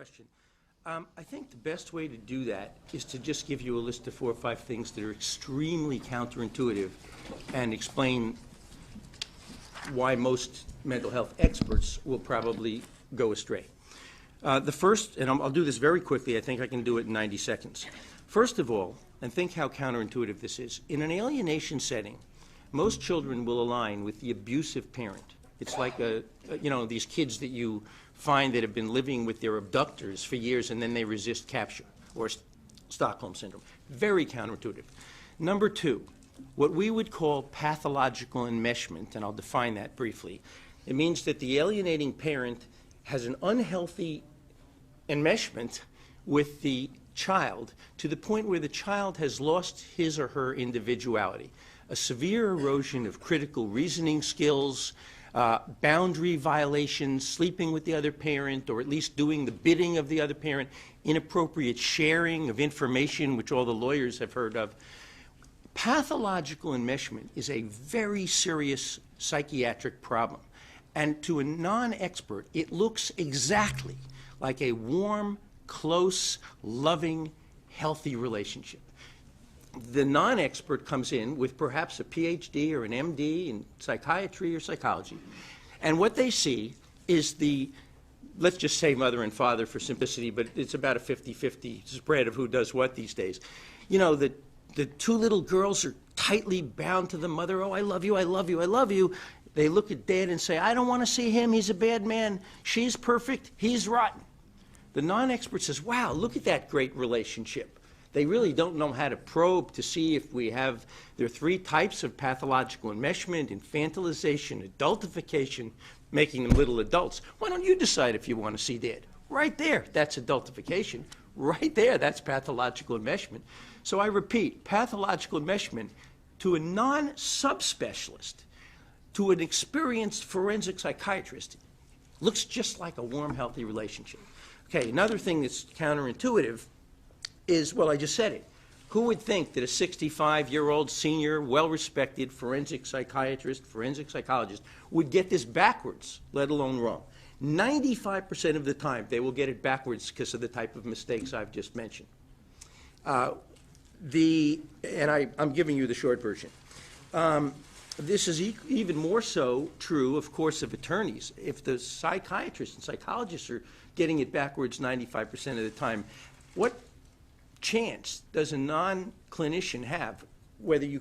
question. I think the best way to do that is to just give you a list of 4 or 5 things that are extremely counterintuitive and explain why most mental health experts will probably go astray. The first, and I'll do this very quickly, I think I can do it in 90 seconds. First of all, and think how counterintuitive this is, in an alienation setting, most children will align with the abusive parent. It's like these kids that you find that have been living with their abductors for years and then they resist capture, or Stockholm Syndrome. Very counterintuitive. Number 2, what we would call pathological enmeshment, and I'll define that briefly. It means that the alienating parent has an unhealthy enmeshment with the child to the point where the child has lost his or her individuality. A severe erosion of critical reasoning skills, boundary violations, sleeping with the other parent, or at least doing the bidding of the other parent, inappropriate sharing of information, which all the lawyers have heard of. Pathological enmeshment is a very serious psychiatric problem. And to a non-expert, it looks exactly like a warm, close, loving, healthy relationship. The non-expert comes in with perhaps a PhD or an MD in psychiatry or psychology, and what they see is let's just say mother and father for simplicity, but it's about a 50-50 spread of who does what these days. You know, the 2 little girls are tightly bound to the mother. Oh, I love you, I love you, I love you. They look at dad and say, I don't want to see him, he's a bad man. She's perfect, he's rotten. The non-expert says, wow, look at that great relationship. They really don't know how to probe to see if there are 3 types of pathological enmeshment: infantilization, adultification, making them little adults. Why don't you decide if you want to see dad? Right there, that's adultification. Right there, that's pathological enmeshment. So I repeat, pathological enmeshment to a non-subspecialist, to an experienced forensic psychiatrist, looks just like a warm, healthy relationship. Okay, another thing that's counterintuitive is, well, I just said it. Who would think that a 65-year-old senior, well-respected forensic psychiatrist, forensic psychologist would get this backwards, let alone wrong? 95% of the time, they will get it backwards because of the type of mistakes I've just mentioned. I'm giving you the short version. This is even more so true, of course, of attorneys. If the psychiatrists and psychologists are getting it backwards 95% of the time, what chance does a non-clinician have, whether you